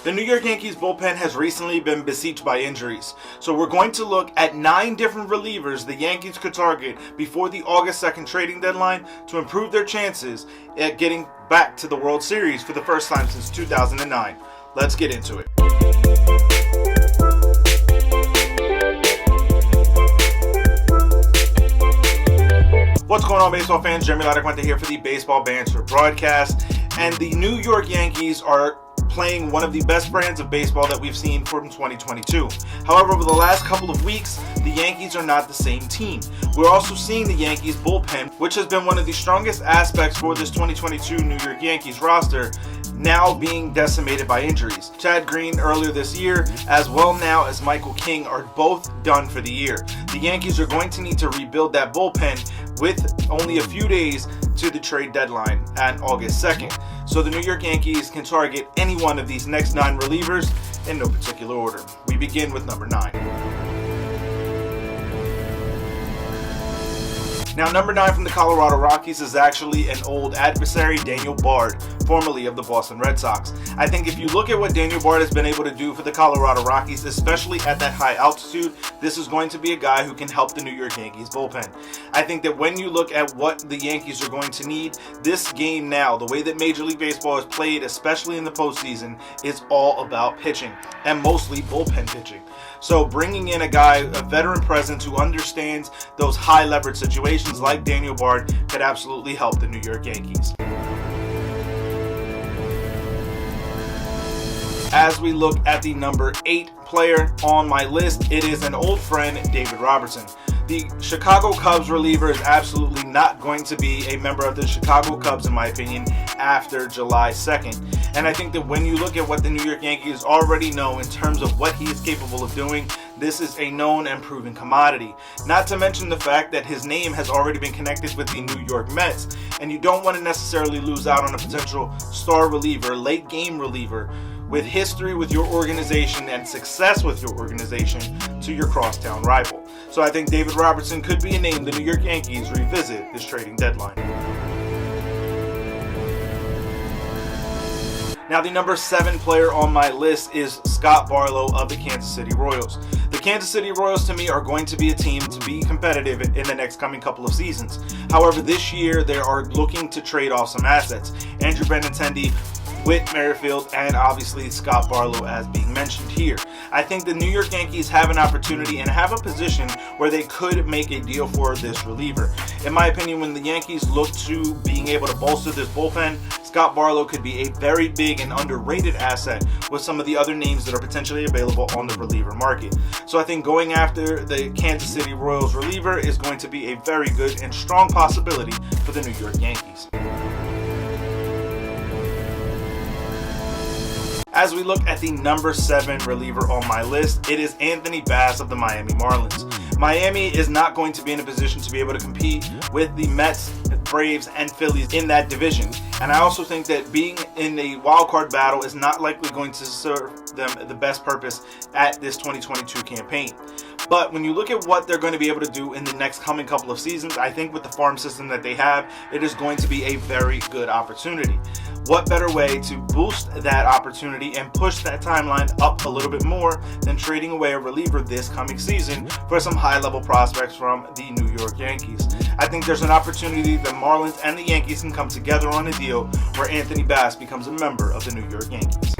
The New York Yankees bullpen has recently been besieged by injuries, so we're going to look at 9 different relievers the Yankees could target before the August 2nd trading deadline to improve their chances at getting back to the World Series for the first time since 2009. Let's get into it. What's going on, baseball fans? Jeremy Laracuente here for the Baseball Banter Broadcast, and the New York Yankees are playing one of the best brands of baseball that we've seen from 2022. However, over the last couple of weeks, the Yankees are not the same team. We're also seeing the Yankees bullpen, which has been one of the strongest aspects for this 2022 New York Yankees roster, now being decimated by injuries. Chad Green earlier this year, as well now as Michael King, are both done for the year. The Yankees are going to need to rebuild that bullpen with only a few days to the trade deadline on August 2nd. So the New York Yankees can target any one of these next 9 relievers in no particular order. We begin with number 9. Now, number 9 from the Colorado Rockies is actually an old adversary, Daniel Bard, formerly of the Boston Red Sox. I think if you look at what Daniel Bard has been able to do for the Colorado Rockies, especially at that high altitude, this is going to be a guy who can help the New York Yankees bullpen. I think that when you look at what the Yankees are going to need, this game now, the way that Major League Baseball is played, especially in the postseason, is all about pitching, and mostly bullpen pitching. So bringing in a guy, a veteran presence who understands those high leverage situations like Daniel Bard could absolutely help the New York Yankees. As we look at the number 8 player on my list, it is an old friend, David Robertson. The Chicago Cubs reliever is absolutely not going to be a member of the Chicago Cubs, in my opinion, after July 2nd. And I think that when you look at what the New York Yankees already know in terms of what he is capable of doing, this is a known and proven commodity. Not to mention the fact that his name has already been connected with the New York Mets, and you don't want to necessarily lose out on a potential star reliever, late game reliever, with history with your organization and success with your organization to your crosstown rival. So I think David Robertson could be a name the New York Yankees revisit this trading deadline. Now, the number 7 player on my list is Scott Barlow of the Kansas City Royals. The Kansas City Royals, to me, are going to be a team to be competitive in the next coming couple of seasons. However, this year they are looking to trade off some assets. Andrew Benintendi, Whit Merrifield, and obviously Scott Barlow as being mentioned here. I think the New York Yankees have an opportunity and have a position where they could make a deal for this reliever. In my opinion, when the Yankees look to being able to bolster this bullpen, Scott Barlow could be a very big and underrated asset with some of the other names that are potentially available on the reliever market. So I think going after the Kansas City Royals reliever is going to be a very good and strong possibility for the New York Yankees. As we look at the number 7 reliever on my list, it is Anthony Bass of the Miami Marlins. Miami is not going to be in a position to be able to compete with the Mets, Braves, and Phillies in that division. And I also think that being in a wild card battle is not likely going to serve them the best purpose at this 2022 campaign. But when you look at what they're going to be able to do in the next coming couple of seasons, I think with the farm system that they have, it is going to be a very good opportunity. What better way to boost that opportunity and push that timeline up a little bit more than trading away a reliever this coming season for some high-level prospects from the New York Yankees? I think there's an opportunity that Marlins and the Yankees can come together on a deal where Anthony Bass becomes a member of the New York Yankees.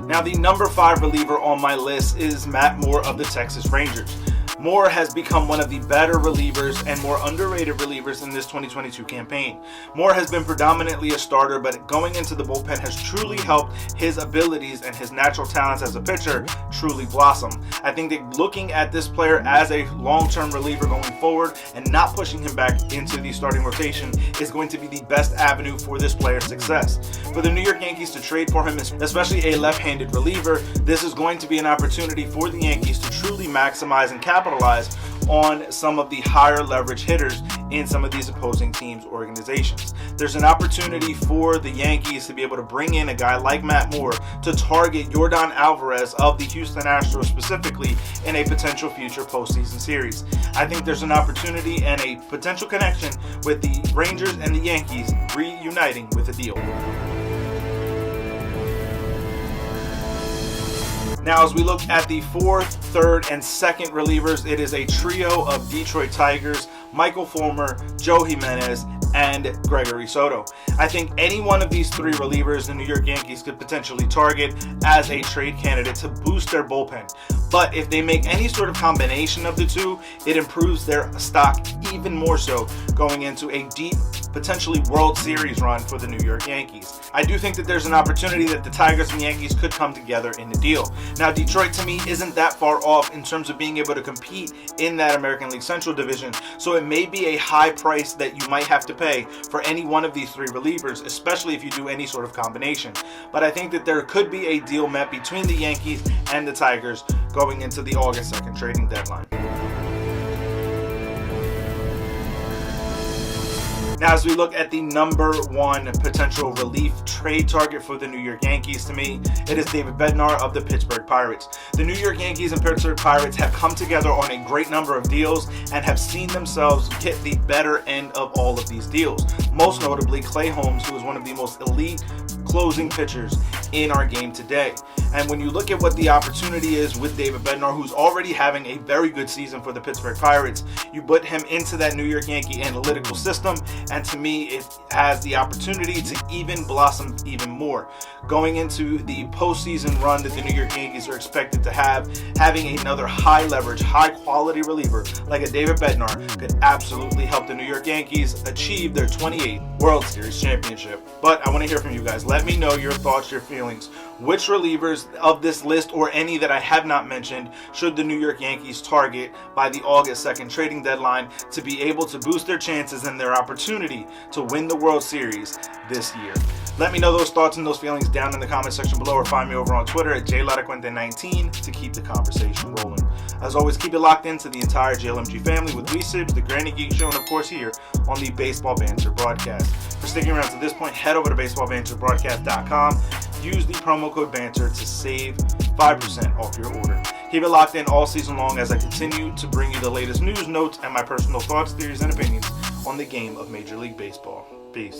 Now, the number 5 reliever on my list is Matt Moore of the Texas Rangers. Moore has become one of the better relievers and more underrated relievers in this 2022 campaign. Moore has been predominantly a starter, but going into the bullpen has truly helped his abilities and his natural talents as a pitcher truly blossom. I think that looking at this player as a long-term reliever going forward and not pushing him back into the starting rotation is going to be the best avenue for this player's success. For the New York Yankees to trade for him, especially a left-handed reliever, this is going to be an opportunity for the Yankees to truly maximize and capitalize on some of the higher leverage hitters in some of these opposing teams' organizations. There's an opportunity for the Yankees to be able to bring in a guy like Matt Moore to target Yordan Alvarez of the Houston Astros specifically in a potential future postseason series. I think there's an opportunity and a potential connection with the Rangers and the Yankees reuniting with a deal. Now, as we look at the fourth, third, and second relievers, it is a trio of Detroit Tigers: Michael Fulmer, Joe Jimenez, and Gregory Soto. I think any one of these three relievers the New York Yankees could potentially target as a trade candidate to boost their bullpen. But if they make any sort of combination of the two, it improves their stock even more so going into a deep, potentially World Series run for the New York Yankees. I do think that there's an opportunity that the Tigers and Yankees could come together in a deal. Now, Detroit to me isn't that far off in terms of being able to compete in that American League Central division, so it may be a high price that you might have to pay for any one of these three relievers, especially if you do any sort of combination. But I think that there could be a deal met between the Yankees and the Tigers going into the August 2nd trading deadline. Now, as we look at the number one potential relief trade target for the New York Yankees, to me, it is David Bednar of the Pittsburgh Pirates. The New York Yankees and Pittsburgh Pirates have come together on a great number of deals and have seen themselves get the better end of all of these deals. Most notably, Clay Holmes, who is one of the most elite closing pitchers in our game today. And when you look at what the opportunity is with David Bednar, who's already having a very good season for the Pittsburgh Pirates, you put him into that New York Yankee analytical system, and to me, it has the opportunity to even blossom even more. Going into the postseason run that the New York Yankees are expected to have, having another high leverage, high quality reliever like a David Bednar could absolutely help the New York Yankees achieve their 28th World Series championship. But I want to hear from you guys. Let me know your thoughts, your feelings. Which relievers of this list, or any that I have not mentioned, should the New York Yankees target by the August 2nd trading deadline to be able to boost their chances and their opportunity to win the World Series this year? Let me know those thoughts and those feelings down in the comment section below, or find me over on Twitter at JLaracuente19 to keep the conversation rolling. As always, keep it locked into the entire JLMG family with Sibs, the Granny Geek Show, and of course here on the Baseball Banter Broadcast. For sticking around to this point, head over to baseballbanterbroadcast.com. Use the promo code BANTER to save 5% off your order. Keep it locked in all season long as I continue to bring you the latest news, notes, and my personal thoughts, theories, and opinions on the game of Major League Baseball. Peace.